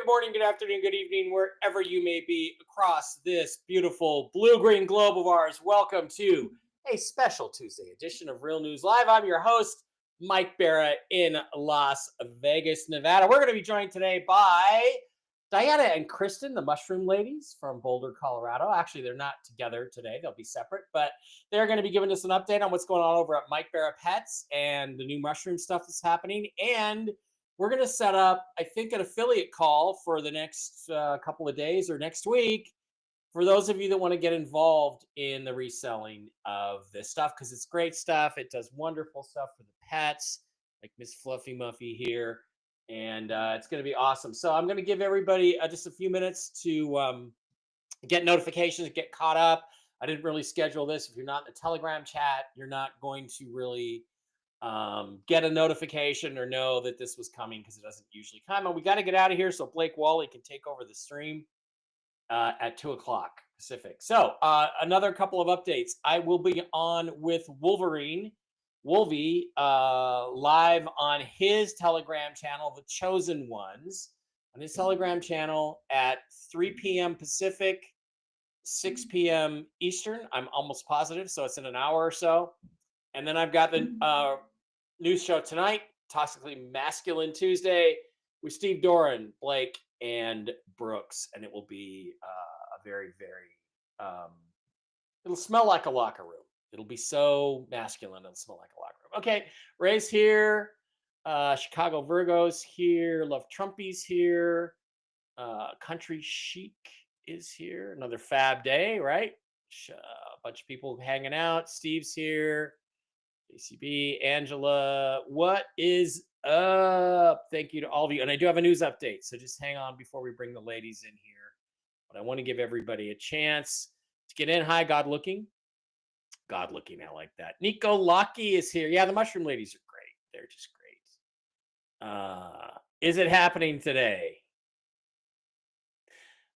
good morning, good afternoon, good evening, wherever you may be across this beautiful blue green globe of ours. Welcome to a special Tuesday edition of Real News Live. I'm your host, Mike Barra in Las Vegas, Nevada. We're going to be joined today by Diana and Kristen, the Mushroom Ladies from Boulder, Colorado. Actually, they're not together today, they'll be separate, but they're going to be giving us an update on what's going on over at Mike Barra Pets and the new mushroom stuff that's happening. And we're going to set up, I think, an affiliate call for the next couple of days or next week for those of you that want to get involved in the reselling of this stuff because it's great stuff. It does wonderful stuff for the pets, like Miss Fluffy Muffy here. And it's going to be awesome. So I'm going to give everybody just a few minutes to get notifications, get caught up. I didn't really schedule this. If you're not in the Telegram chat, you're not going to really get a notification or know that this was coming because it doesn't usually come. And we got to get out of here so Blake Wally can take over the stream at 2 o'clock Pacific. So another couple of updates. I will be on with Wolverine, Wolvie, live on his Telegram channel, The Chosen Ones, on his Telegram channel at 3 p.m. Pacific, 6 p.m. Eastern. I'm almost positive, so it's in an hour or so. And then I've got the news show tonight, Toxically Masculine Tuesday, with Steve Doran, Blake, and Brooks. And it will be a very, very, it'll smell like a locker room. It'll be so masculine, it'll smell like a locker room. Okay, Ray's here. Chicago Virgos here. Love Trumpies here. Country Chic is here. Another fab day, right? A bunch of people hanging out. Steve's here. JCB, Angela, what is up? Thank you to all of you. And I do have a news update, so just hang on before we bring the ladies in here. But I want to give everybody a chance to get in. Hi, God Looking. God Looking, I like that. Nico Locky is here. Yeah, the Mushroom Ladies are great. They're just great. Is it happening today?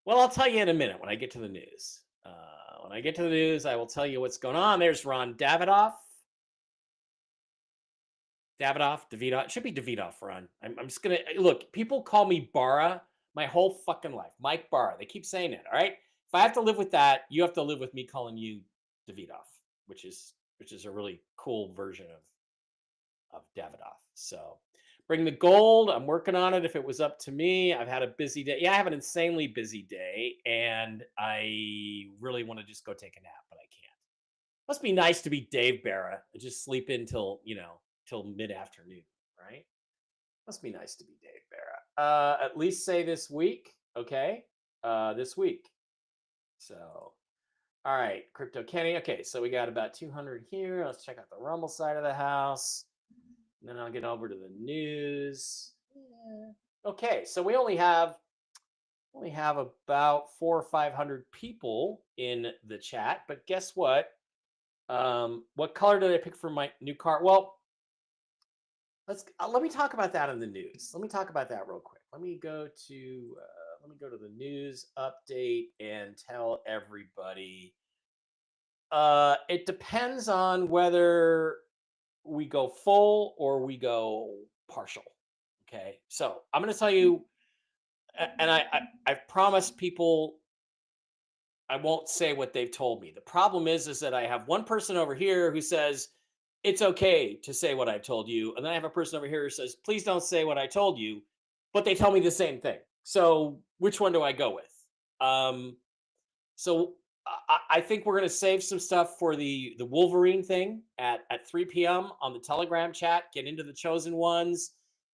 Well, I'll tell you in a minute when I get to the news. When I get to the news, I will tell you what's going on. There's Ron Davidoff. Davidoff. It should be Davidoff, Ron. I'm just going to, look, people call me Barra my whole fucking life. Mike Barra. They keep saying it, all right? If I have to live with that, you have to live with me calling you Davidoff, which is a really cool version of Davidoff. So bring the gold. I'm working on it. If it was up to me, I've had a busy day. Yeah, I have an insanely busy day, and I really want to just go take a nap, but I can't. Must be nice to be Dave Barra and just sleep in till mid-afternoon, right? Must be nice to be Dave Barra. At least say this week, okay? This week. So, all right, Crypto Kenny. Okay, so we got about 200 here. Let's check out the Rumble side of the house. And then I'll get over to the news. Yeah. Okay, so we only have about 400 or 500 people in the chat, but guess what? What color did I pick for my new car? Well, let me talk about that in the news. Let me talk about that real quick. Let me go to the news update and tell everybody. It depends on whether we go full or we go partial. Okay, so I'm going to tell you, and I've promised people I won't say what they've told me. The problem is that I have one person over here who says it's okay to say what I told you. And then I have a person over here who says, please don't say what I told you, but they tell me the same thing. So which one do I go with? So I think we're going to save some stuff for the Wolverine thing at 3 p.m. on the Telegram chat. Get into the Chosen Ones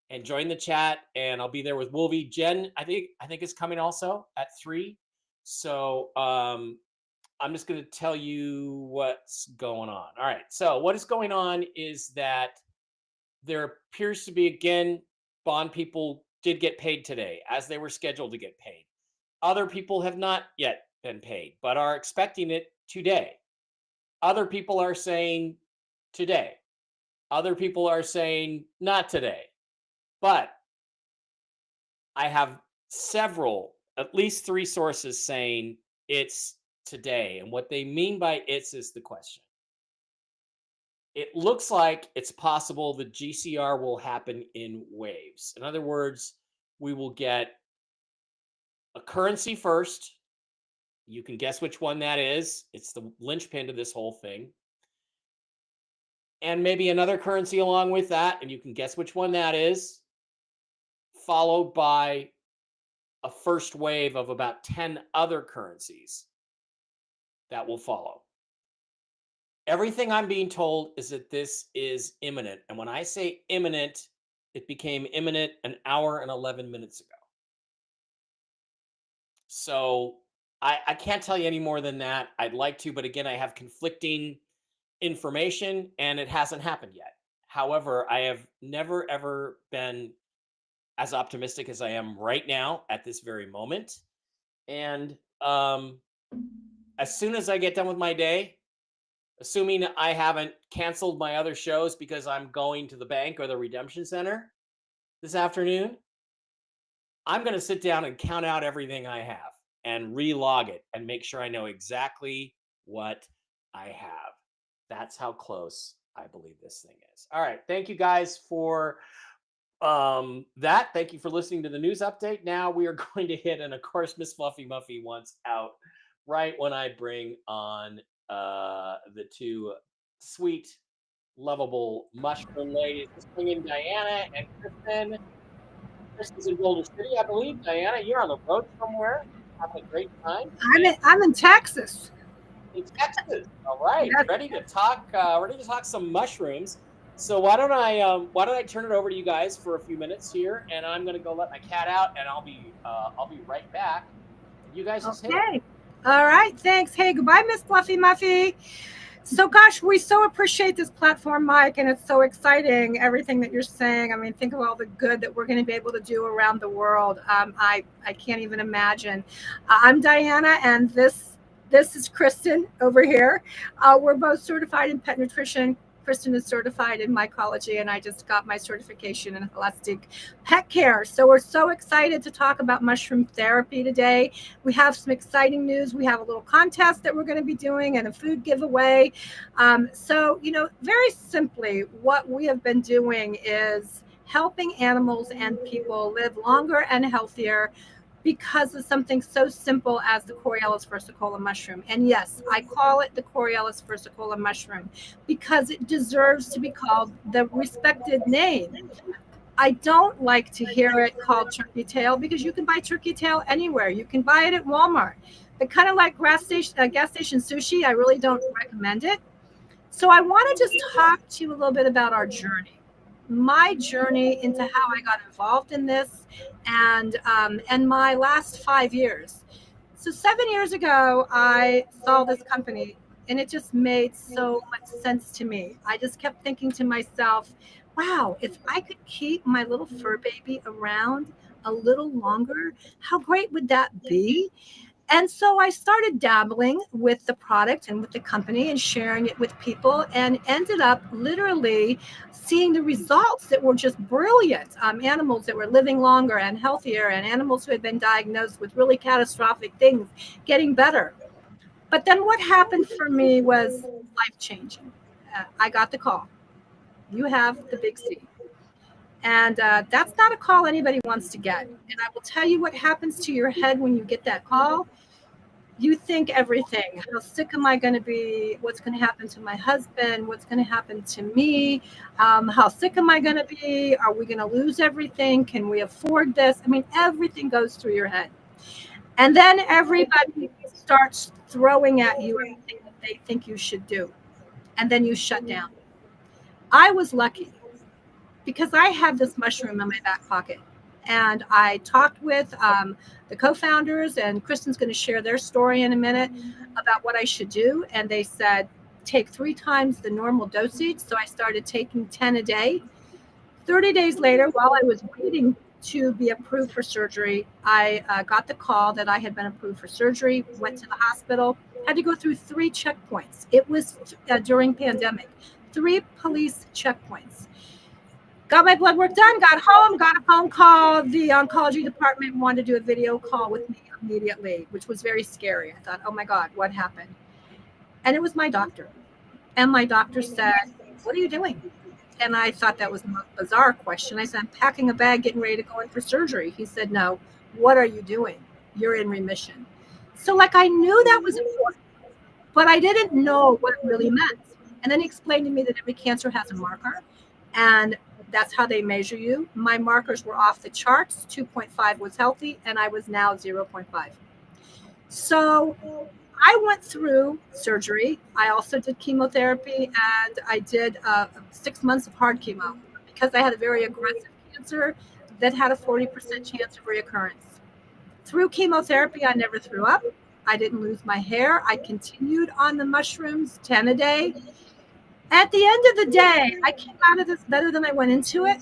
and join the chat. And I'll be there with Wolvie. Jen, I think is coming also at 3. So I'm just going to tell you what's going on. All right. So what is going on is that there appears to be, again, bond people did get paid today as they were scheduled to get paid. Other people have not yet been paid, but are expecting it today. Other people are saying today. Other people are saying not today. But I have at least 3 sources saying it's today. And what they mean by it's is the question. It looks like it's possible the GCR will happen in waves. In other words, we will get a currency first. You can guess which one that is. It's the linchpin to this whole thing. And maybe another currency along with that, and you can guess which one that is, followed by a first wave of about 10 other currencies that will follow. Everything I'm being told is that this is imminent. And when I say imminent, it became imminent an hour and 11 minutes ago. So I can't tell you any more than that. I'd like to, but again, I have conflicting information and it hasn't happened yet. However, I have never, ever been as optimistic as I am right now at this very moment. And as soon as I get done with my day, assuming I haven't canceled my other shows because I'm going to the bank or the redemption center this afternoon, I'm going to sit down and count out everything I have and relog it and make sure I know exactly what I have. That's how close I believe this thing is. All right. Thank you guys for that. Thank you for listening to the news update. Now we are going to hit, and of course, Miss Fluffy Muffy wants out right when I bring on the two sweet, lovable mushroom ladies. Let's bring in Diana and Kristen. Kristen's in Boulder City, I believe. Diana, you're on the road somewhere, having a great time. I'm in Texas. In Texas, all right. Yes. Ready to talk some mushrooms. So why don't I turn it over to you guys for a few minutes here, and I'm gonna go let my cat out, and I'll be right back. You guys just hit it. Okay. All right. Thanks. Hey, goodbye, Miss Fluffy Muffy. So, gosh, we so appreciate this platform, Mike, and it's so exciting, everything that you're saying. I mean, think of all the good that we're going to be able to do around the world. I can't even imagine. I'm Diana, and this is Kristen over here. We're both certified in pet nutrition. Kristen is certified in mycology, and I just got my certification in holistic pet care. So we're so excited to talk about mushroom therapy today. We have some exciting news. We have a little contest that we're going to be doing and a food giveaway. So, very simply, what we have been doing is helping animals and people live longer and healthier because of something so simple as the Coriellus versicolor mushroom. And yes, I call it the Coriellus versicolor mushroom because it deserves to be called the respected name. I don't like to hear it called turkey tail because you can buy turkey tail anywhere. You can buy it at Walmart. But kind of like gas station sushi, I really don't recommend it. So I want to just talk to you a little bit about our journey. My journey into how I got involved in this and my last 5 years. So 7 years ago, I saw this company and it just made so much sense to me. I just kept thinking to myself, wow, if I could keep my little fur baby around a little longer, how great would that be? And so I started dabbling with the product and with the company and sharing it with people and ended up literally seeing the results that were just brilliant. Animals that were living longer and healthier and animals who had been diagnosed with really catastrophic things getting better. But then what happened for me was life-changing. I got the call. You have the big C. And that's not a call anybody wants to get. And I will tell you what happens to your head when you get that call. You think everything. How sick am I going to be? What's going to happen to my husband? What's going to happen to me? How sick am I going to be? Are we going to lose everything? Can we afford this? I mean, everything goes through your head. And then everybody starts throwing at you everything that they think you should do. And then you shut down. I was lucky because I had this mushroom in my back pocket. And I talked with the co-founders, and Kristen's going to share their story in a minute about what I should do. And they said, take 3 times the normal dosage. So I started taking 10 a day. 30 days later, while I was waiting to be approved for surgery, I got the call that I had been approved for surgery, went to the hospital, had to go through 3 checkpoints. It was during pandemic, 3 police checkpoints. Got my blood work done, got home, got a phone call. The oncology department wanted to do a video call with me immediately, which was very scary. I thought, oh my God, what happened? And it was my doctor. And my doctor said, what are you doing? And I thought that was the most bizarre question. I said, I'm packing a bag, getting ready to go in for surgery. He said, no, what are you doing? you're in remission. So like I knew that was important, but I didn't know what it really meant. And then he explained to me that every cancer has a marker, and that's how they measure you. My markers were off the charts. 2.5 was healthy, and I was now 0.5. So I went through surgery. I also did chemotherapy, and I did 6 months of hard chemo because I had a very aggressive cancer that had a 40% chance of reoccurrence. Through chemotherapy, I never threw up. I didn't lose my hair. I continued on the mushrooms, 10 a day. At the end of the day, I came out of this better than I went into it.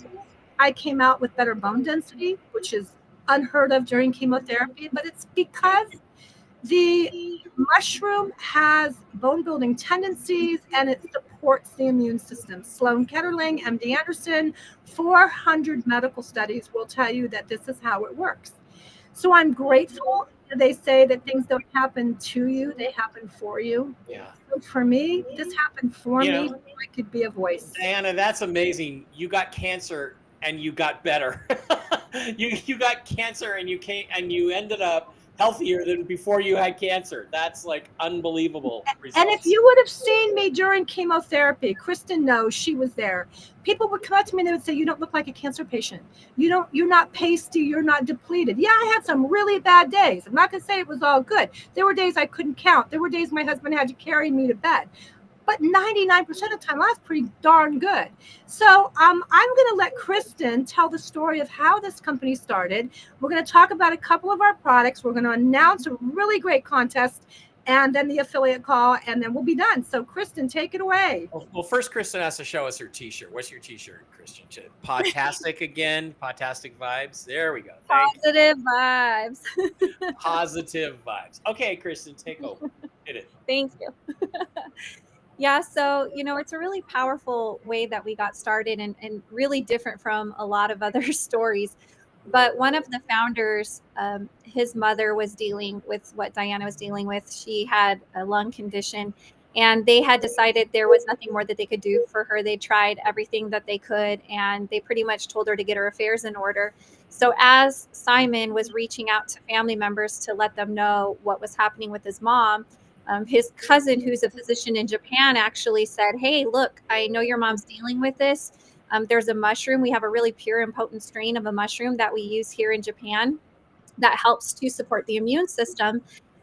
I came out with better bone density, which is unheard of during chemotherapy, but it's because the mushroom has bone building tendencies and it supports the immune system. Sloan Ketterling, MD Anderson, 400 medical studies will tell you that this is how it works. So I'm grateful. They say that things don't happen to you, they happen for you. Yeah. So for me, this happened for You me. know, I could be a voice. Diana, that's amazing. You got cancer and you got better. you got cancer and you ended up healthier than before you had cancer. That's like unbelievable results. And if you would have seen me during chemotherapy, Kristen knows, she was there. People would come up to me and they would say, "You don't look like a cancer patient. You're not pasty, you're not depleted." Yeah, I had some really bad days. I'm not gonna say it was all good. There were days I couldn't count. There were days my husband had to carry me to bed. But 99% of the time, I was pretty darn good. So I'm going to let Kristen tell the story of how this company started. We're going to talk about a couple of our products. We're going to announce a really great contest and then the affiliate call, and then we'll be done. So Kristen, take it away. Well, first, Kristen has to show us her t-shirt. What's your t-shirt, Kristen? Podtastic again, Podtastic vibes. There we go. Positive vibes. Positive vibes. Okay, Kristen, take over. Hit it. Thank you. Yeah, so, it's a really powerful way that we got started and really different from a lot of other stories. But one of the founders, his mother was dealing with what Diana was dealing with. She had a lung condition, and they had decided there was nothing more that they could do for her. They tried everything that they could, and they pretty much told her to get her affairs in order. So as Simon was reaching out to family members to let them know what was happening with his mom, his cousin, who's a physician in Japan, actually said, "Hey, look, I know your mom's dealing with this. There's a mushroom. We have a really pure and potent strain of a mushroom that we use here in Japan that helps to support the immune system.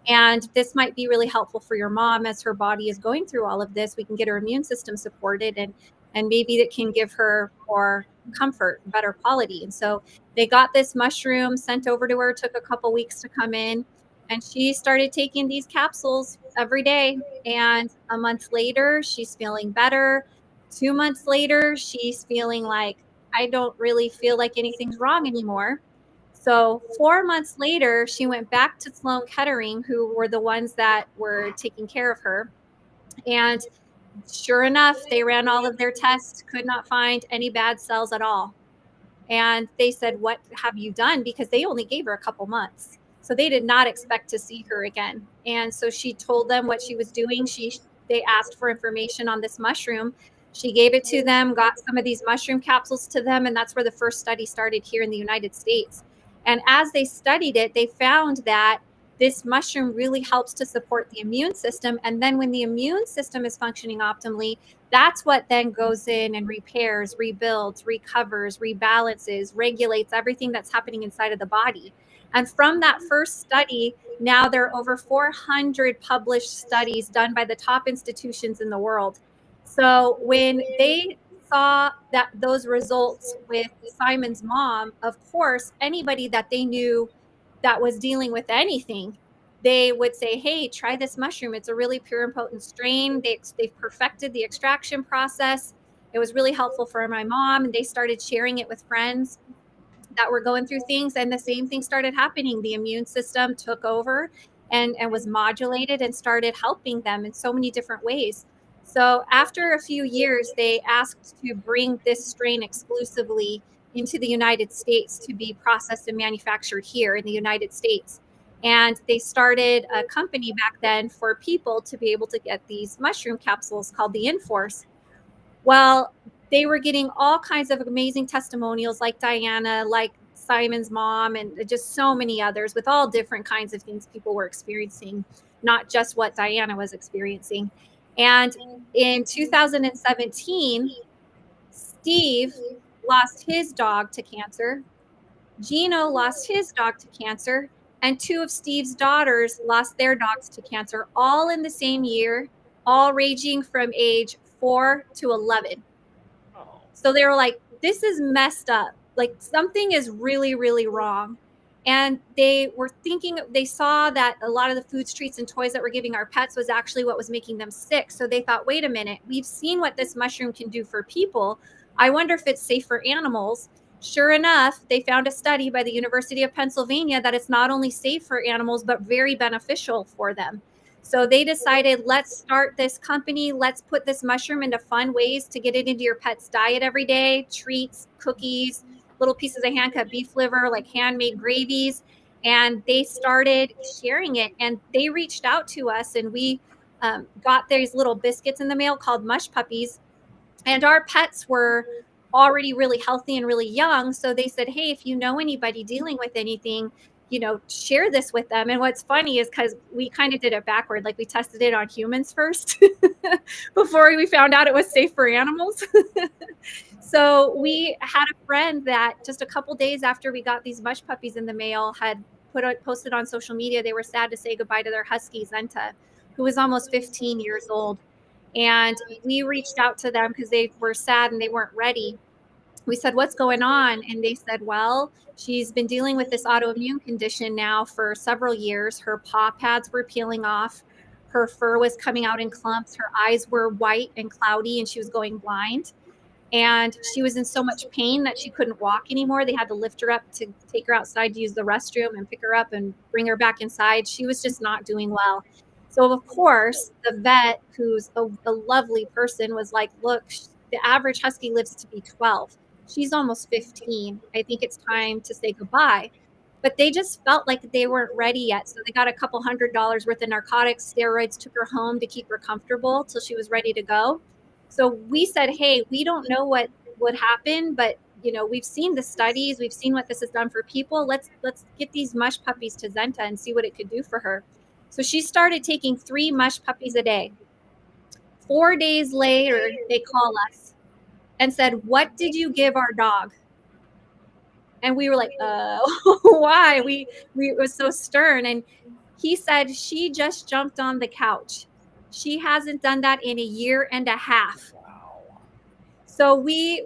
And this might be really helpful for your mom as her body is going through all of this. We can get her immune system supported and maybe it can give her more comfort, better quality." And so they got this mushroom sent over to her, took a couple weeks to come in. And she started taking these capsules every day. And a month later, she's feeling better. 2 months later, she's feeling like, I don't really feel like anything's wrong anymore. So 4 months later, she went back to Sloan Kettering, who were the ones that were taking care of her. And sure enough, they ran all of their tests, could not find any bad cells at all. And they said, "What have you done?" Because they only gave her a couple months. So they did not expect to see her again. And so she told them what she was doing. They asked for information on this mushroom. She gave it to them, got some of these mushroom capsules to them, and that's where the first study started here in the United States. And as they studied it, they found that this mushroom really helps to support the immune system. And then when the immune system is functioning optimally, that's what then goes in and repairs, rebuilds, recovers, rebalances, regulates everything that's happening inside of the body. And from that first study, now there are over 400 published studies done by the top institutions in the world. So when they saw that those results with Simon's mom, of course, anybody that they knew that was dealing with anything, they would say, "Hey, try this mushroom. It's a really pure and potent strain. They've perfected the extraction process. It was really helpful for my mom." And they started sharing it with friends that were going through things, and the same thing started happening. The immune system took over and was modulated and started helping them in so many different ways. So after a few years, they asked to bring this strain exclusively into the United States to be processed and manufactured here in the United States. And they started a company back then for people to be able to get these mushroom capsules called the Inforce. Well, they were getting all kinds of amazing testimonials like Diana, like Simon's mom, and just so many others with all different kinds of things people were experiencing, not just what Diana was experiencing. And in 2017, Steve lost his dog to cancer. Gino lost his dog to cancer, and two of Steve's daughters lost their dogs to cancer, all in the same year, all ranging from age 4 to 11. Oh. So they were like, this is messed up. Like something is really, really wrong. And they were thinking, they saw that a lot of the food, treats, and toys that we're giving our pets was actually what was making them sick. So they thought, wait a minute, we've seen what this mushroom can do for people. I wonder if it's safe for animals. Sure enough, they found a study by the University of Pennsylvania that it's not only safe for animals, but very beneficial for them. So they decided, let's start this company. Let's put this mushroom into fun ways to get it into your pet's diet every day, treats, cookies, little pieces of hand-cut beef liver, like handmade gravies. And they started sharing it, and they reached out to us, and we got these little biscuits in the mail called Mush Puppies. And our pets were already really healthy and really young. So they said, hey, if you know anybody dealing with anything, share this with them. And what's funny is because we kind of did it backward. Like we tested it on humans first before we found out it was safe for animals. So we had a friend that just a couple days after we got these Mush Puppies in the mail had posted on social media. They were sad to say goodbye to their husky, Zenta, who was almost 15 years old. And we reached out to them because they were sad and they weren't ready. We said, what's going on? And they said, well, she's been dealing with this autoimmune condition now for several years. Her paw pads were peeling off. Her fur was coming out in clumps. Her eyes were white and cloudy, and she was going blind. And she was in so much pain that she couldn't walk anymore. They had to lift her up to take her outside to use the restroom and pick her up and bring her back inside. She was just not doing well. So, of course, the vet, who's a lovely person, was like, look, the average husky lives to be 12. She's almost 15. I think it's time to say goodbye. But they just felt like they weren't ready yet. So they got a couple $100 worth of narcotics, steroids, took her home to keep her comfortable till she was ready to go. So we said, hey, we don't know what would happen, but we've seen the studies, we've seen what this has done for people. Let's get these Mush Puppies to Zenta and see what it could do for her. So she started taking 3 Mush Puppies a day. 4 days later, they call us and said, what did you give our dog? And we were like, why? We was so stern. And he said, she just jumped on the couch. She hasn't done that in a year and a half. Wow. So they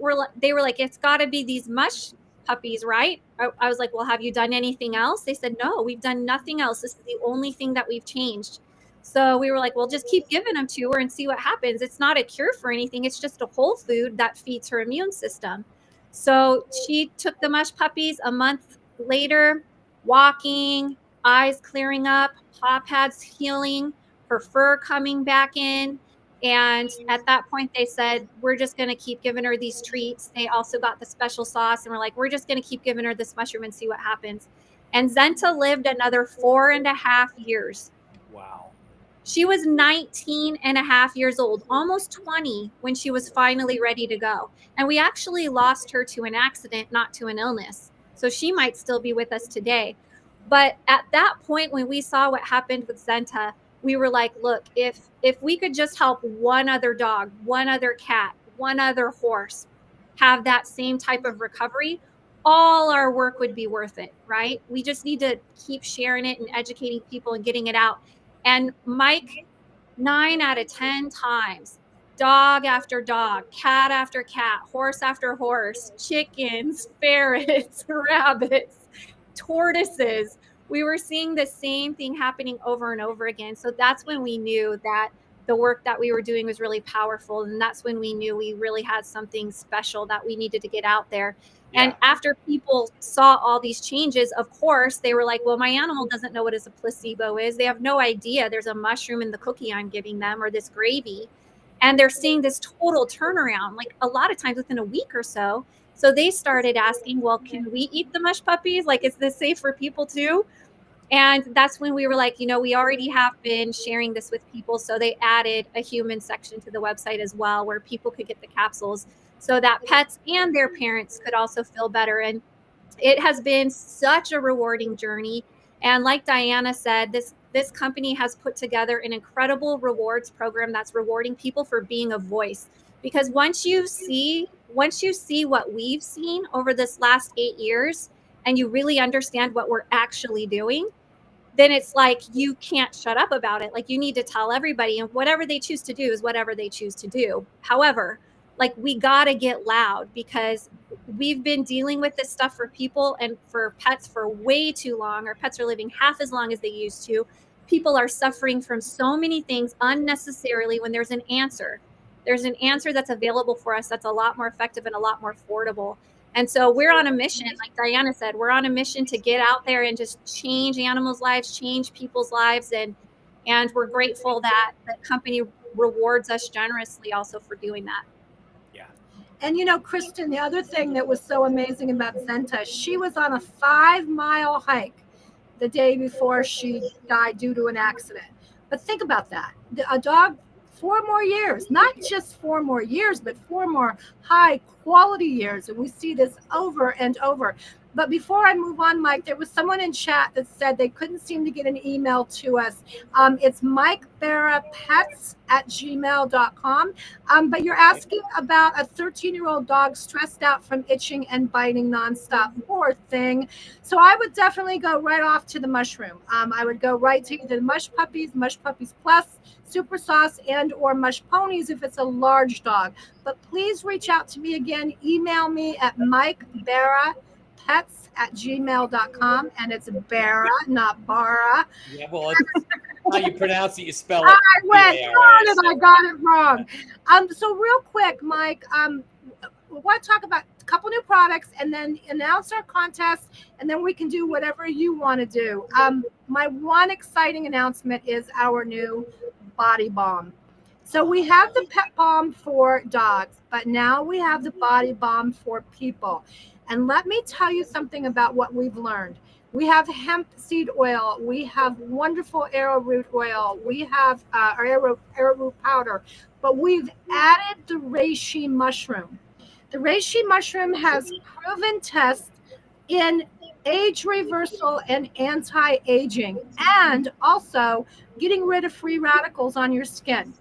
were like, it's got to be these Mush Puppies, right? I was like, well, have you done anything else? They said, no, we've done nothing else. This is the only thing that we've changed. So we were like, well, just keep giving them to her and see what happens. It's not a cure for anything. It's just a whole food that feeds her immune system. So she took the Mush Puppies. A month later, walking, eyes clearing up, paw pads healing, her fur coming back in. And at that point, they said, we're just going to keep giving her these treats. They also got the special sauce, and we're like, we're just going to keep giving her this mushroom and see what happens. And Zenta lived another 4.5 years. Wow. She was 19 and a half years old, almost 20, when she was finally ready to go. And we actually lost her to an accident, not to an illness. So she might still be with us today. But at that point, when we saw what happened with Zenta, we were like, look, if we could just help one other dog, one other cat, one other horse have that same type of recovery, all our work would be worth it, right? We just need to keep sharing it and educating people and getting it out. And Mike, 9 out of 10 times, dog after dog, cat after cat, horse after horse, chickens, ferrets, rabbits, tortoises, we were seeing the same thing happening over and over again. So that's when we knew that the work that we were doing was really powerful. And that's when we knew we really had something special that we needed to get out there. Yeah. And after people saw all these changes, of course, they were like, well, my animal doesn't know what a placebo is. They have no idea there's a mushroom in the cookie I'm giving them or this gravy. And they're seeing this total turnaround, like a lot of times within a week or so. So they started asking, well, can we eat the Mush Puppies? Like, is this safe for people too? And that's when we were like, we already have been sharing this with people. So they added a human section to the website as well, where people could get the capsules so that pets and their parents could also feel better. And it has been such a rewarding journey. And like Diana said, this company has put together an incredible rewards program that's rewarding people for being a voice. Because once you see what we've seen over this last 8 years, and you really understand what we're actually doing, then it's like you can't shut up about it. Like, you need to tell everybody, and whatever they choose to do is whatever they choose to do. However, like, we got to get loud, because we've been dealing with this stuff for people and for pets for way too long. Our pets are living half as long as they used to. People are suffering from so many things unnecessarily when there's an answer. There's an answer that's available for us that's a lot more effective and a lot more affordable. And so we're on a mission, like Diana said, we're on a mission to get out there and just change animals' lives, change people's lives. And we're grateful that the company rewards us generously also for doing that. Yeah. And you know, Kristen, the other thing that was so amazing about Zenta, she was on a 5-mile hike the day before she died due to an accident. But think about that. A dog, 4 more years, not just 4 more years, but 4 more high quality years. And we see this over and over. But before I move on, Mike, there was someone in chat that said they couldn't seem to get an email to us. It's MikeBarraPets@gmail.com. But you're asking about a 13-year-old dog stressed out from itching and biting nonstop. Poor thing. So I would definitely go right off to the mushroom. I would go right to either the Mush Puppies Plus, Super Sauce, and or Mush Ponies if it's a large dog. But please reach out to me again. Email me at MikeBarraPets@gmail.com, and it's Barra, not Barra. Yeah, well, it's how you pronounce it, you spell it. I went B-A-R-A, and I got it wrong. So real quick, Mike, we want to talk about a couple new products and then announce our contest, and then we can do whatever you want to do. My one exciting announcement is our new body balm. So we have the pet balm for dogs, but now we have the body balm for people. And let me tell you something about what we've learned. We have hemp seed oil. We have wonderful arrowroot oil. We have arrowroot powder, but we've added the reishi mushroom. The reishi mushroom has proven tests in age reversal and anti-aging, and also getting rid of free radicals on your skin.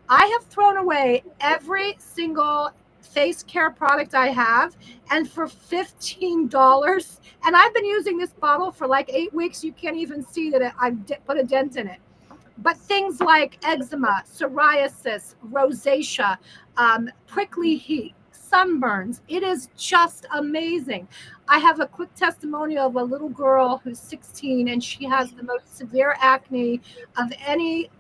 I have thrown away every single face care product I have, and for $15, and I've been using this bottle for like 8 weeks. You can't even see that I've put a dent in it. But things like eczema, psoriasis, rosacea, prickly heat, sunburns, it is just amazing. I have a quick testimonial of a little girl who's 16, and she has the most severe acne of any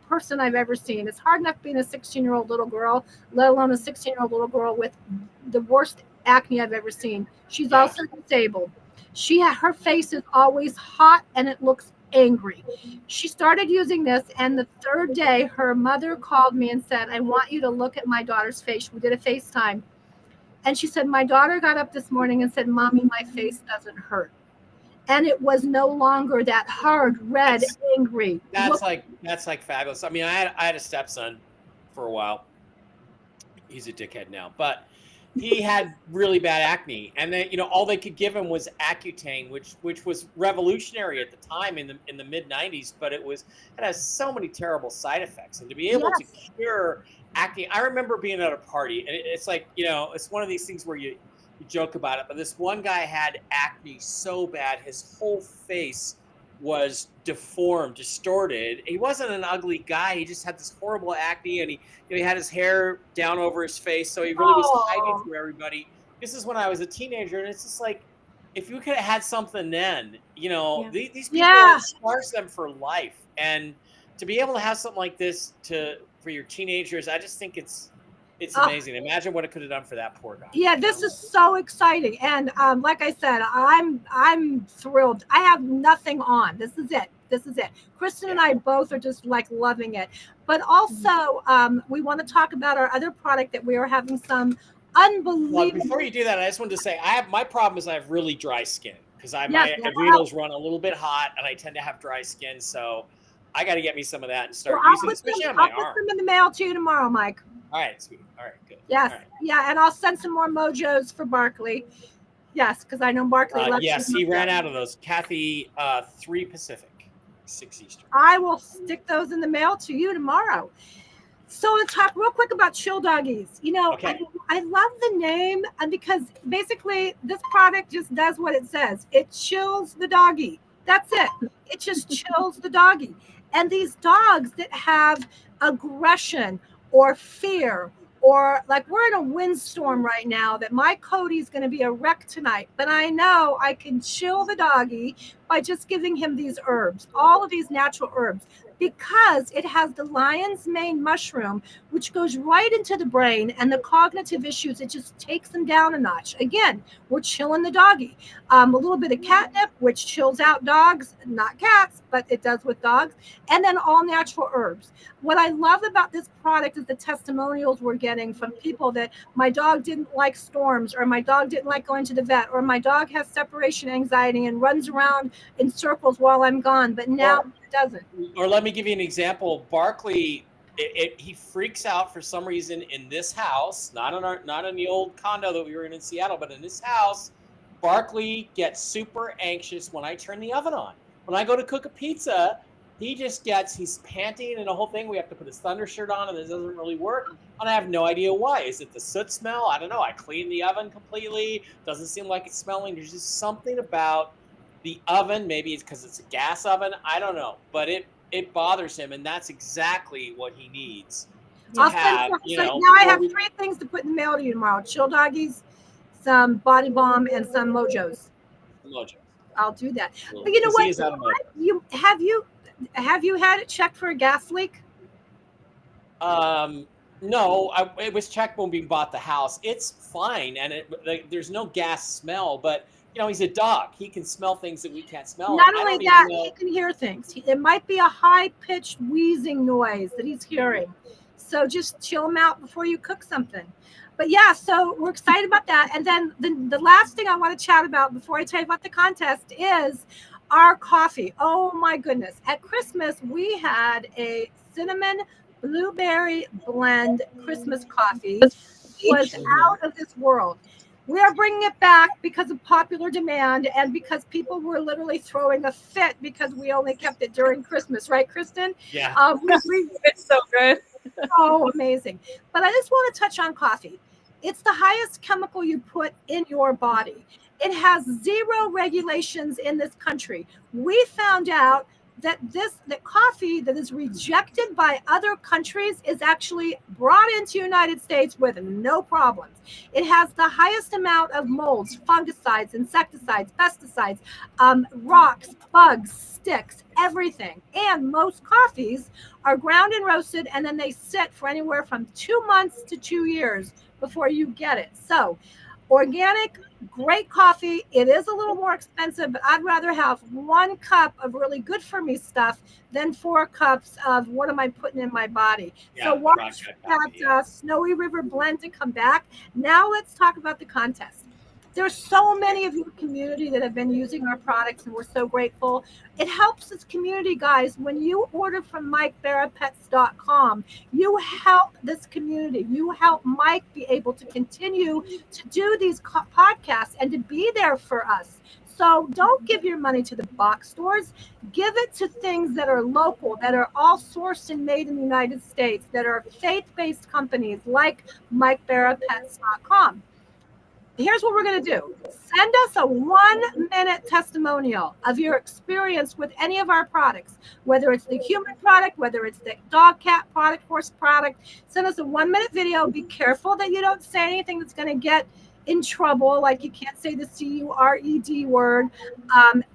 person I've ever seen. It's hard enough being a 16-year-old little girl, let alone a 16-year-old little girl with the worst acne I've ever seen. She's also disabled. Her face is always hot and it looks angry. She started using this, and the 3rd day her mother called me and said, I want you to look at my daughter's face. We did a FaceTime. And she said, my daughter got up this morning and said, Mommy, my face doesn't hurt. And it was no longer that hard, red, angry. That's like fabulous. I mean, I had a stepson for a while. He's a dickhead now, but he had really bad acne, and then all they could give him was Accutane, which was revolutionary at the time in the mid '90s, but it has so many terrible side effects, and to be able to cure acne. I remember being at a party, and it's like it's one of these things where you joke about it, but this one guy had acne so bad, his whole face was deformed, distorted. He wasn't an ugly guy. He just had this horrible acne, and he had his hair down over his face, so he really was hiding from everybody. This is when I was a teenager, and it's just like, if you could have had something then, these people, it scars them for life. And to be able to have something like this for your teenagers, I just think it's amazing. Imagine what it could have done for that poor guy. Yeah, this is so exciting. And like I said, I'm thrilled. I have nothing on. This is it. Kristen and I both are just like loving it. But also, we want to talk about our other product that we are having some unbelievable. Well, before you do that, I just wanted to say my problem is I have really dry skin because my adrenals run a little bit hot, and I tend to have dry skin. So I got to get me some of that and start using it, especially on my arm. I'll put them in the mail to you tomorrow, Mike. All right, sweet. All right, good. Yes, right. yeah, and I'll send some more mojos for Barkley. Yes, because I know Barkley loves Yes, you. he ran out of those. Kathy, 3 Pacific, 6 Eastern. I will stick those in the mail to you tomorrow. So let's talk real quick about Chill Doggies. You know, Okay. I love the name, and because basically this product just does what it says. It chills the doggy. That's it. It just chills the doggy. And these dogs that have aggression or fear, or like we're in a windstorm right now that my Cody's going to be a wreck tonight, but I know I can chill the doggy by just giving him these herbs, all of these natural herbs, because it has the lion's mane mushroom, which goes right into the brain, and the cognitive issues, it just takes them down a notch. Again, we're chilling the doggy. A little bit of catnip, which chills out dogs, not cats, but it does with dogs, and then all natural herbs. What I love about this product is the testimonials we're getting from people that my dog didn't like storms, or my dog didn't like going to the vet, or my dog has separation anxiety and runs around in circles while I'm gone, but now it doesn't. Or let me give you an example. Barkley, he freaks out for some reason in this house, not in the old condo that we were in Seattle, but in this house, Barkley gets super anxious when I turn the oven on. When I go to cook a pizza, he's panting and the whole thing. We have to put his thunder shirt on, and it doesn't really work. And I have no idea why. Is it the soot smell? I don't know. I cleaned the oven completely. Doesn't seem like it's smelling. There's just something about the oven. Maybe it's because it's a gas oven. I don't know. But it bothers him, and that's exactly what he needs to have. Now I have 3 things to put in the mail to you tomorrow: Chill Doggies, some Body Balm, and some Mojos. I'll do that. But you know what? Have you had it checked for a gas leak? No, it was checked when we bought the house. It's fine, and there's no gas smell. But he's a dog. He can smell things that we can't smell. Not only that, he can hear things. It might be a high-pitched wheezing noise that he's hearing. So just chill him out before you cook something. But yeah, so we're excited about that. And then the last thing I want to chat about before I tell you about the contest is our coffee. Oh my goodness. At Christmas, we had a cinnamon blueberry blend Christmas coffee. It was out of this world. We are bringing it back because of popular demand and because people were literally throwing a fit because we only kept it during Christmas. Right, Kristen? Yeah. It's so good. Oh, amazing. But I just want to touch on coffee. It's the highest chemical you put in your body. It has 0 regulations in this country. We found out that coffee that is rejected by other countries is actually brought into the United States with no problems. It has the highest amount of molds, fungicides, insecticides, pesticides, rocks, bugs, sticks, everything. And most coffees are ground and roasted, and then they sit for anywhere from 2 months to 2 years before you get it. So organic, great coffee. It is a little more expensive, but I'd rather have 1 cup of really good for me stuff than 4 cups of what am I putting in my body. Yeah, so watch that Snowy River blend to come back. Now let's talk about the contest. There's so many of your community that have been using our products, and we're so grateful. It helps this community, guys. When you order from MikeBarraPets.com, you help this community. You help Mike be able to continue to do these podcasts and to be there for us. So don't give your money to the box stores. Give it to things that are local, that are all sourced and made in the United States, that are faith-based companies like MikeBarraPets.com. Here's what we're going to do. Send us a 1-minute testimonial of your experience with any of our products, whether it's the human product, whether it's the dog, cat product, horse product. Send us a 1-minute video. Be careful that you don't say anything that's going to get in trouble, like you can't say the CURED word.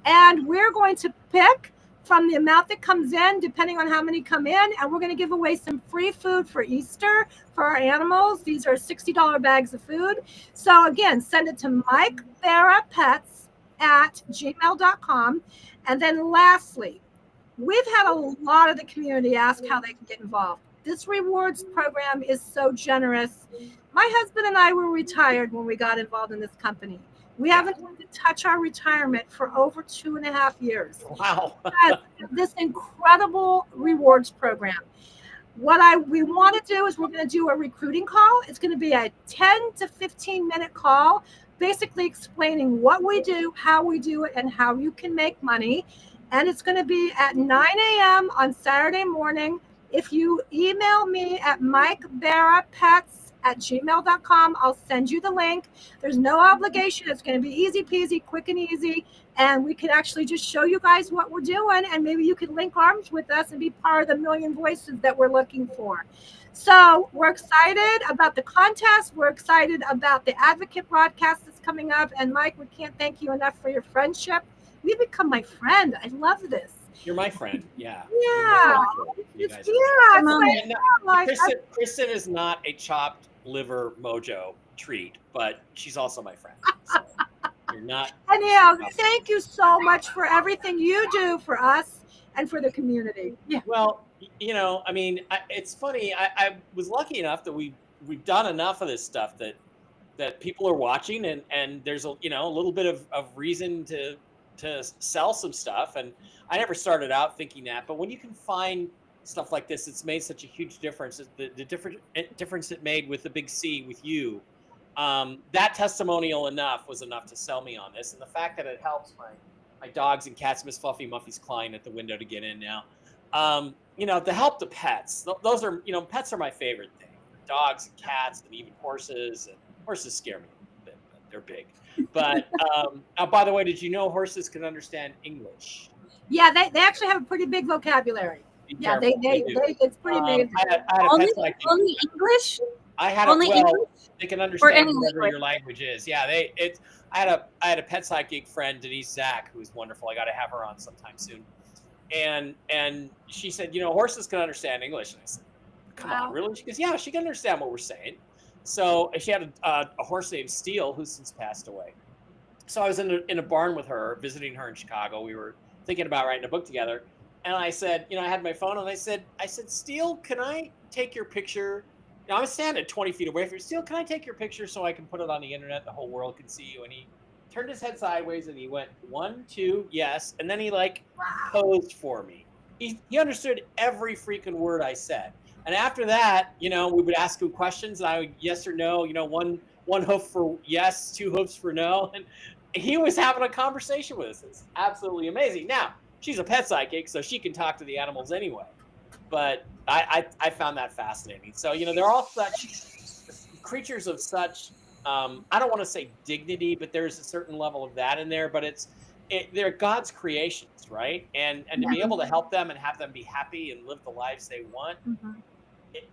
And we're going to pick from the amount that comes in, depending on how many come in, and we're going to give away some free food for Easter for our animals. These are $60 bags of food. So again, send it to MikeBarraPets@gmail.com. And then lastly, we've had a lot of the community ask how they can get involved. This rewards program is so generous. My husband and I were retired when we got involved in this company. We haven't had to touch our retirement for over 2.5 years. Wow. This incredible rewards program. What we want to do is we're going to do a recruiting call. It's going to be a 10 to 15 minute call. basically explaining what we do, how we do it, and how you can make money. And it's going to be at 9 a.m. on Saturday morning. If you email me at mikebarapets@gmail.com, I'll send you the link. There's no obligation. It's going to be easy peasy, quick and easy. And we can actually just show you guys what we're doing. And maybe you can link arms with us and be part of the million voices that we're looking for. So we're excited about the contest. We're excited about the Advocate broadcast that's coming up. And Mike, we can't thank you enough for your friendship. You've become my friend. I love this. You're my friend. Yeah. Yeah. You guys Yeah. are. It's like, Kristen is not a chopped liver mojo treat, but she's also my friend. So you're not. Anyhow, thank you so much for everything you do for us and for the community. Yeah. Well, you know, I mean, it's funny. I was lucky enough that we've done enough of this stuff that people are watching, and there's a little bit of reason to sell some stuff. And I never started out thinking that, but when you can find stuff like this, it's made such a huge difference. The difference it made with the big C with you, that testimonial was enough to sell me on this. And the fact that it helps my dogs and cats, Miss Fluffy Muffy's Klein at the window to get in now. To help the pets. Those are, pets are my favorite thing. Dogs and cats and even horses. And horses scare me a bit, but they're big. But by the way, did you know horses can understand English? Yeah, they actually have a pretty big vocabulary. Yeah, they it's pretty amazing. Only English? I had English? They can understand whatever your language is. Yeah, I had a pet psychic friend, Denise Zach, who was wonderful. I got to have her on sometime soon. And she said, horses can understand English. And I said, come on, really? She goes, yeah, she can understand what we're saying. So she had a horse named Steele, who's since passed away. So I was in a barn with her, visiting her in Chicago. We were thinking about writing a book together. And I said, I had my phone, and I said, Steele, can I take your picture? Now, I was standing 20 feet away from you. Steele, can I take your picture so I can put it on the internet? The whole world can see you. And he turned his head sideways, and he went, 1, 2, yes. And then he posed for me. He understood every freaking word I said. And after that, we would ask him questions, and I would yes or no, one hoof for yes, 2 hoofs for no. And he was having a conversation with us. It's absolutely amazing. Now, she's a pet psychic, so she can talk to the animals anyway. But I found that fascinating. So, they're all such creatures of such, I don't want to say dignity, but there's a certain level of that in there. But they're God's creations, right? And to be able to help them and have them be happy and live the lives they want,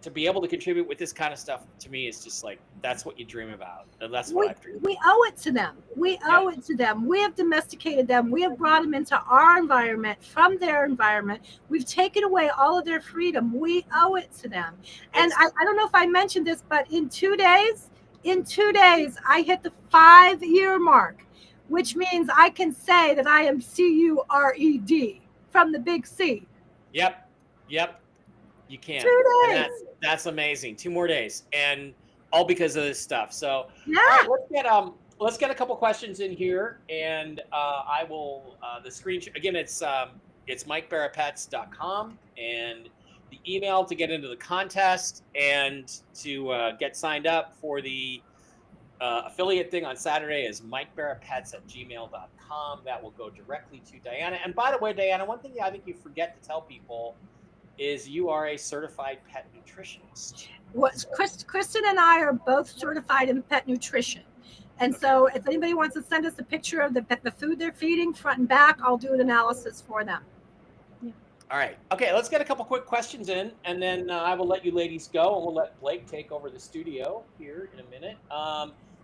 to be able to contribute with this kind of stuff, to me, is just that's what you dream about. And that's what I've dreamed about. We owe it to them. We owe it to them. We have domesticated them. We have brought them into our environment from their environment. We've taken away all of their freedom. We owe it to them. And I don't know if I mentioned this, but in 2 days, I hit the 5-year mark, which means I can say that I am CURED from the big C. Yep. You can. 2 days. And that's amazing. 2 more days, and all because of this stuff. So yeah, all right, let's get a couple questions in here, and I will the screen again. It's mikebarapets.com, and the email to get into the contest and to get signed up for the affiliate thing on Saturday is mikebarapets@gmail.com. That will go directly to Diana. And by the way, Diana, one thing I think you forget to tell people is you are a certified pet nutritionist. Kristen and I are both certified in pet nutrition. And so if anybody wants to send us a picture of the food they're feeding front and back, I'll do an analysis for them. Yeah. All right. Okay, let's get a couple quick questions in, and then I will let you ladies go, and we'll let Blake take over the studio here in a minute.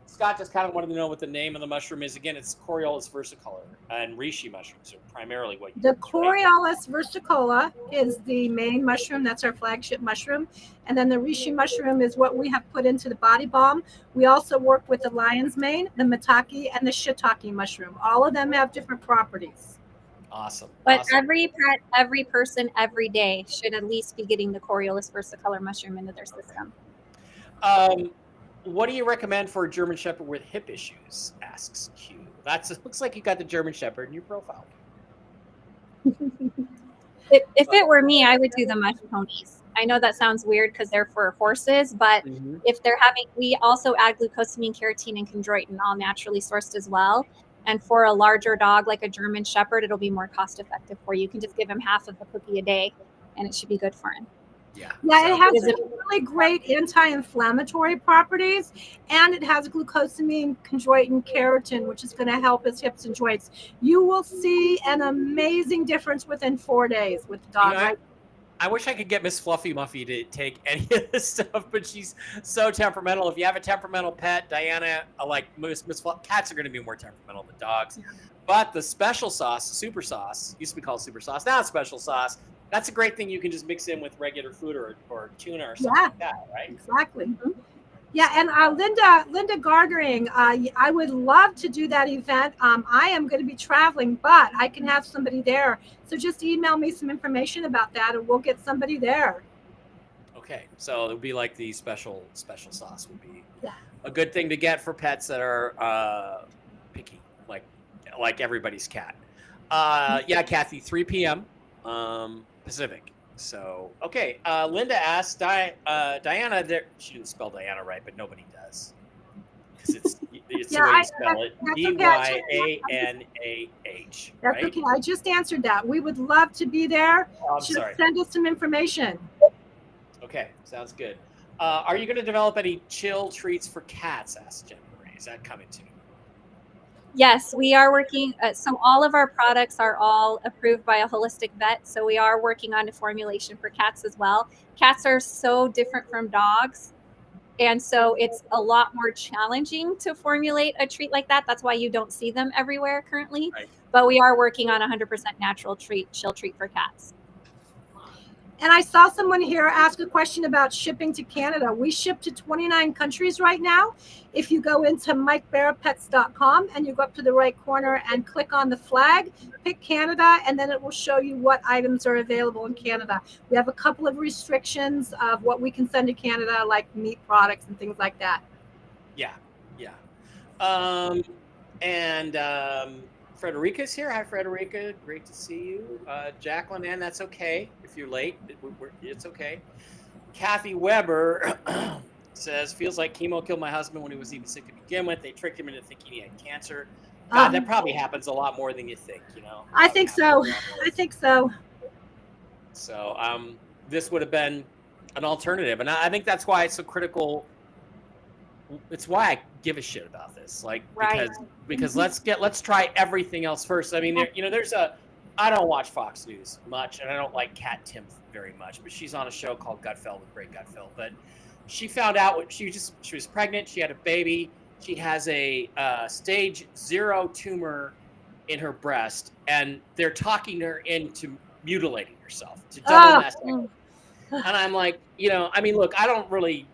Scott just kind of wanted to know what the name of the mushroom is. Again, it's Coriolis versicolor, and reishi mushrooms are primarily what you The Coriolis versicolor is the main mushroom. That's our flagship mushroom. And then the reishi mushroom is what we have put into the body balm. We also work with the lion's mane, the maitake, and the shiitake mushroom. All of them have different properties. Awesome. But every pet, every person, every day should at least be getting the Coriolis versicolor mushroom into their system. What do you recommend for a German Shepherd with hip issues? Asks Q. Looks like you got the German Shepherd in your profile. If it were me, I would do the mush ponies. I know that sounds weird because they're for horses, but Mhm. if they're having, we also add glucosamine, carotene, and chondroitin, all naturally sourced as well. And for a larger dog like a German Shepherd, it'll be more cost effective for you. You can just give him half of a cookie a day, and it should be good for him. Yeah. Yeah, it sounds has Is good. it- really great anti-inflammatory properties, and it has glucosamine, chondroitin, keratin, which is going to help his hips and joints. You will see an amazing difference within 4 days with the You dog. know, Right? I wish I could get Miss Fluffy Muffy to take any of this stuff, but she's so temperamental. If you have a temperamental pet, Diana, like cats are going to be more temperamental than dogs. But the special sauce, super sauce, used to be called super sauce, now it's special sauce. That's a great thing you can just mix in with regular food or tuna or something like that, right? Exactly. Yeah, and Linda Gargering, I would love to do that event. I am going to be traveling, but I can have somebody there. So just email me some information about that, and we'll get somebody there. Okay, so it would be like the special sauce would be Yeah. a good thing to get for pets that are picky, like everybody's cat. Yeah, Kathy, 3 p.m. Pacific. So okay, Linda asked Diana. She didn't spell Diana right, but nobody does because it's Yeah, the way you spell it. that's okay. Dyanah. That's Right? okay. I just answered that. We would love to be there. Oh, I'm Just sorry. send us some information. Okay, sounds good. Are you going to develop any chill treats for cats? Asked Jen Marie. Is that coming too? Yes, we are working. So all of our products are all approved by a holistic vet. So we are working on a formulation for cats as well. Cats are so different from dogs. And so it's a lot more challenging to formulate a treat like that. That's why you don't see them everywhere currently. Right. But we are working on a 100% natural chill treat for cats. And I saw someone here ask a question about shipping to Canada. We ship to 29 countries right now. If you go into MikeBarraPets.com and you go up to the right corner and click on the flag, pick Canada, and then it will show you what items are available in Canada. We have a couple of restrictions of what we can send to Canada, like meat products and things like that. Yeah. Frederica's here. Hi, Frederica. Great to see you. Jacqueline, and that's okay if you're late. It's okay. Kathy Weber says, feels like chemo killed my husband when he was even sick to begin with. They tricked him into thinking he had cancer. God, that probably happens a lot more than you think, you know? I think so. So this would have been an alternative. And I think that's why it's so critical. It's why I give a shit about this. Like, because let's try everything else first. I mean, I don't watch Fox News much, and I don't like Kat Timpf very much, but she's on a show called Gutfeld with Greg Gutfeld. But she found out she was pregnant. She had a baby. She has a stage 0 tumor in her breast, and they're talking her into mutilating herself to double mastectomy. And I'm like, look, I don't really.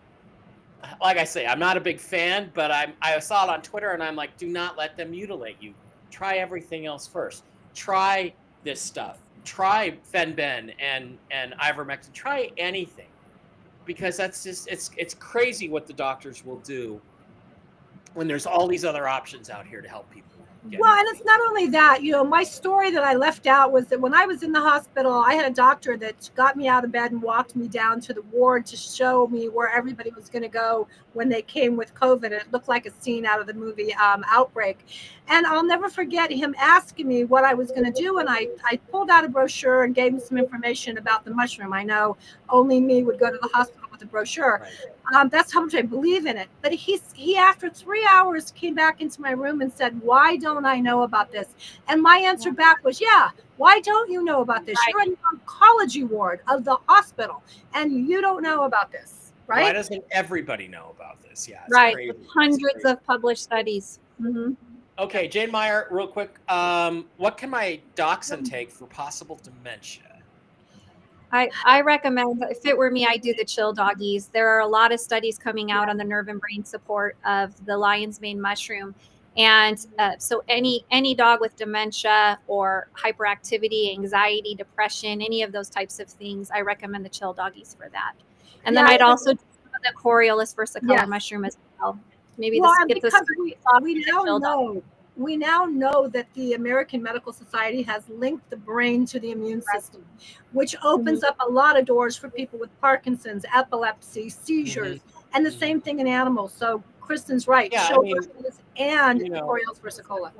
Like I say, I'm not a big fan, but I saw it on Twitter, and I'm like, do not let them mutilate you. Try everything else first. Try this stuff. Try Fenben and ivermectin. Try anything, because that's just it's crazy what the doctors will do when there's all these other options out here to help people. Well, and it's not only that, my story that I left out was that when I was in the hospital, I had a doctor that got me out of bed and walked me down to the ward to show me where everybody was going to go when they came with COVID. And it looked like a scene out of the movie Outbreak. And I'll never forget him asking me what I was going to do. And I pulled out a brochure and gave him some information about the mushroom. I know only me would go to the hospital with a brochure. Right. That's how much I believe in it. But he after 3 hours came back into my room and said, why don't I know about this? And my answer back was, why don't you know about this? Right. You're in the oncology ward of the hospital and you don't know about this, right? Why doesn't everybody know about this? Yeah, right. Crazy. With hundreds of published studies. Mm-hmm. Okay, Jane Meyer, real quick. What can my dachshund take for possible dementia? I recommend, if it were me, I'd do the chill doggies. There are a lot of studies coming out on the nerve and brain support of the lion's mane mushroom. And so any dog with dementia or hyperactivity, anxiety, depression, any of those types of things, I recommend the chill doggies for that. And then I'd also do the Coriolis versicolor mushroom as well. Maybe because we now know we now know that the American Medical Society has linked the brain to the immune system, which opens up a lot of doors for people with Parkinson's, epilepsy, seizures, and the same thing in animals. So Kristen's right. Yeah, Show I mean, and you know, Coriell's versicolor.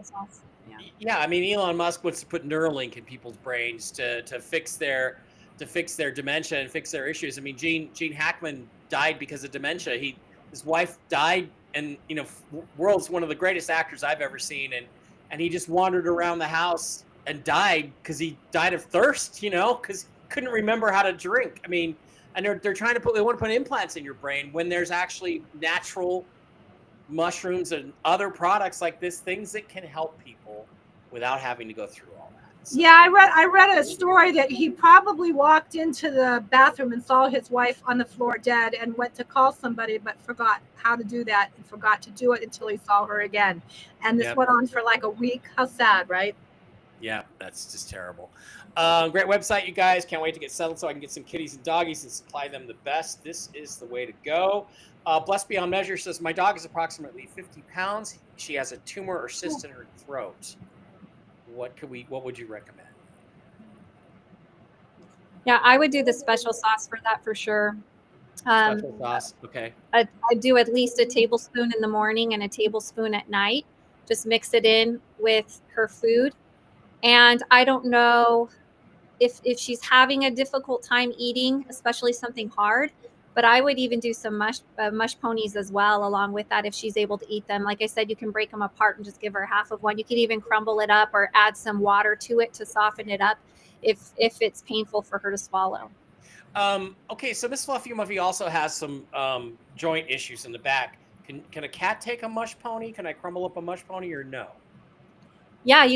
Yeah, I mean, Elon Musk wants to put Neuralink in people's brains to fix their dementia and fix their issues. I mean, Gene Hackman died because of dementia. His wife died, and you know, world's one of the greatest actors I've ever seen, and he just wandered around the house and died because he died of thirst. You know, because couldn't remember how to drink. I mean, and they're trying to they want to put implants in your brain when there's actually natural mushrooms and other products like this, things that can help people without having to go through all that. So. Yeah, I read a story that he probably walked into the bathroom and saw his wife on the floor dead and went to call somebody, but forgot how to do that and forgot to do it until he saw her again. And this went on for like a week. How sad, right? Yeah, that's just terrible. Great website, you guys. Can't wait to get settled so I can get some kitties and doggies and supply them the best. This is the way to go. Blessed Beyond Measure says, my dog is approximately 50 pounds. She has a tumor or cyst in her throat. What would you recommend? Yeah, I would do the special sauce for that for sure. Special sauce, okay. I do at least a tablespoon in the morning and a tablespoon at night. Just mix it in with her food. And I don't know if she's having a difficult time eating, especially something hard, but I would even do some mush ponies as well along with that if she's able to eat them. Like I said, you can break them apart and just give her half of one. You can even crumble it up or add some water to it to soften it up if it's painful for her to swallow. Okay, so Miss Fluffy Muffy also has some joint issues in the back. Can a cat take a mush pony? Can I crumble up a mush pony or no? Yeah,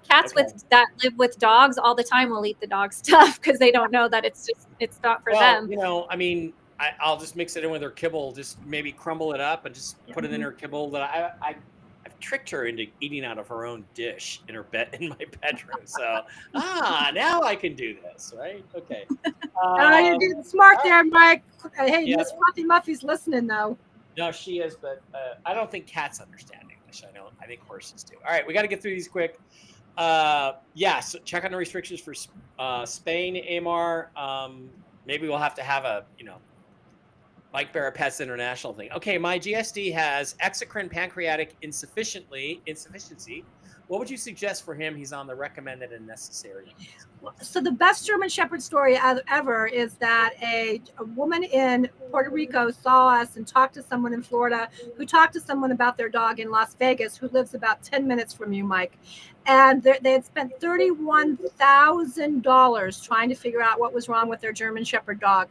cats that live with dogs all the time will eat the dog stuff because they don't know that it's not for them. You know, I mean, I'll just mix it in with her kibble, just maybe crumble it up and just put it in her kibble. That I've tricked her into eating out of her own dish in my bedroom. So now I can do this, right? Okay. You're getting smart there, Mike. Hey, Miss Fluffy Muffy's listening though. No, she is, but I don't think cats understand English. I think horses do. All right, we got to get through these quick. So check on the restrictions for Spain, Amar. Maybe we'll have to have a, Mike Barra Pets International thing. Okay, my GSD has exocrine pancreatic insufficiency. What would you suggest for him? He's on the recommended and necessary. So the best German Shepherd story ever is that a woman in Puerto Rico saw us and talked to someone in Florida who talked to someone about their dog in Las Vegas who lives about 10 minutes from you, Mike. And they had spent $31,000 trying to figure out what was wrong with their German Shepherd dog.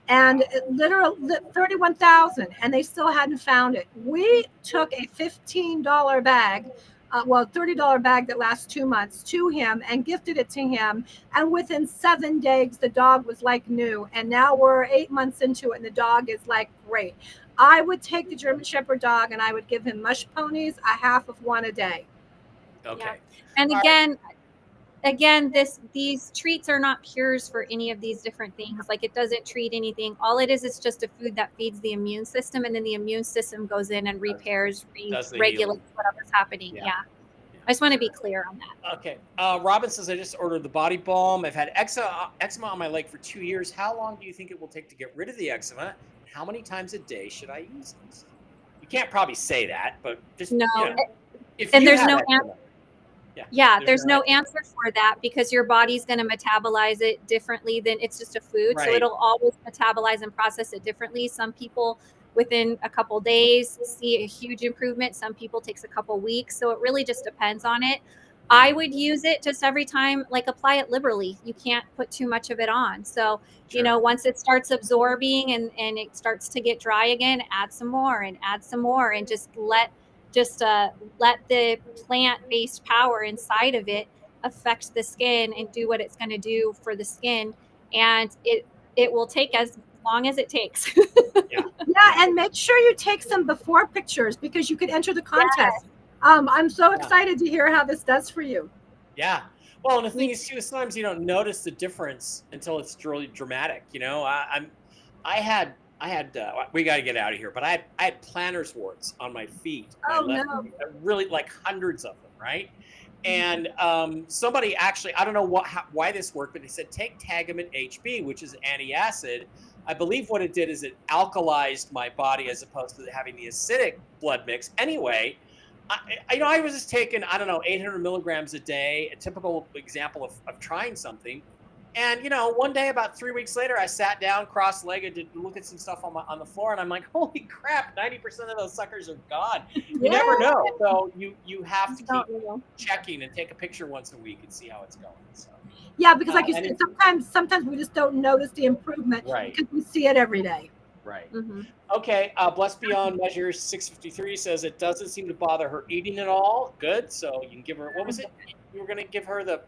And literally $31,000, and they still hadn't found it. We took a $15 bag, $30 bag that lasts 2 months to him and gifted it to him. And within 7 days, the dog was like new. And now we're 8 months into it, and the dog is like great. I would take the German Shepherd dog and I would give him mush ponies, a half of one a day. Okay. Yeah. And again, these treats are not cures for any of these different things. Like it doesn't treat anything. All it is just a food that feeds the immune system, and then the immune system goes in and repairs, regulates whatever's happening. Yeah. I just want to be clear on that. Okay. Robin says, I just ordered the body balm. I've had eczema on my leg for 2 years. How long do you think it will take to get rid of the eczema? How many times a day should I use it? You can't probably say that, but just no. And there's no answer. There's no answer for that because your body's going to metabolize it differently than it's just a food. Right. So it'll always metabolize and process it differently. Some people within a couple days see a huge improvement. Some people takes a couple weeks. So it really just depends on it. I would use it just every time, like apply it liberally. You can't put too much of it on. So, once it starts absorbing and it starts to get dry again, add some more and just let the plant-based power inside of it affect the skin and do what it's going to do for the skin. And it will take as long as it takes. And make sure you take some before pictures because you could enter the contest. Yes. I'm so excited to hear how this does for you. Yeah. Well, and the thing is too, sometimes you don't notice the difference until it's really dramatic. I we got to get out of here, but I had plantar's warts on my feet. My Oh, left no. feet, really like hundreds of them, right? And somebody actually, I don't know why this worked, but they said take Tagamet HB, which is antacid. I believe what it did is it alkalized my body as opposed to having the acidic blood mix. Anyway, I was just taking, I don't know, 800 milligrams a day, a typical example of trying something. And, one day about 3 weeks later, I sat down cross-legged to look at some stuff on the floor, and I'm like, holy crap, 90% of those suckers are gone. You never know. So you have to keep checking and take a picture once a week and see how it's going. So. Yeah, because like you said, sometimes we just don't notice the improvement because we see it every day. Right. Okay. Blessed Beyond Measure 653 says it doesn't seem to bother her eating at all. Good. So you can give her, what was it? You were going to give her the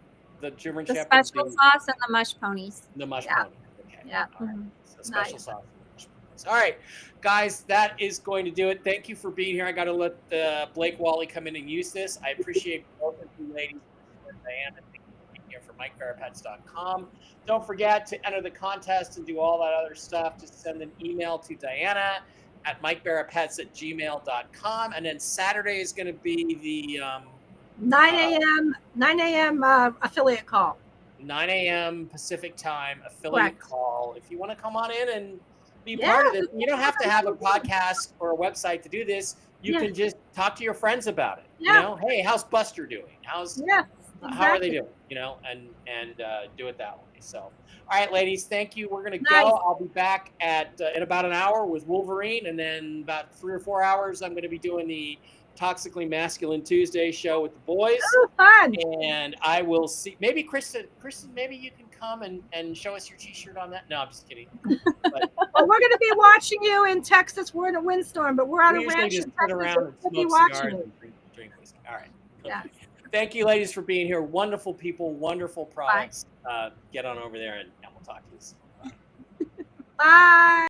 German Shepherd. The special sauce and the mush ponies. The mush pony. Okay. Yeah. All right. So special sauce and the mush ponies. All right, guys, that is going to do it. Thank you for being here. I got to let Blake Wally come in and use this. I appreciate both of you ladies. Diana, thank you for being here for MikeBarraPets.com. Don't forget to enter the contest and do all that other stuff. Just send an email to Diana at MikeBarraPets@gmail.com. And then Saturday is going to be the 9 a.m. Affiliate call. 9 a.m. Pacific time affiliate call. If you want to come on in and be part of it, you don't have to have a podcast or a website to do this. You can just talk to your friends about it. Hey, how's Buster doing? How are they doing? And do it that way. So, all right, ladies, thank you. We're going to go. I'll be back in about an hour with Wolverine, and then about 3 or 4 hours, I'm going to be doing the Toxically Masculine Tuesday show with the boys. Oh, fun. And I will see, maybe Kristen, maybe you can come and show us your t-shirt on that. No, I'm just kidding. But, well, we're going to be watching you in Texas. We're in a windstorm, but we're on a ranch in Texas. Around and smoke cigars and drink whiskey. All right. Yeah. Thank you, ladies, for being here. Wonderful people, wonderful products. Get on over there and we'll talk to you soon. Bye.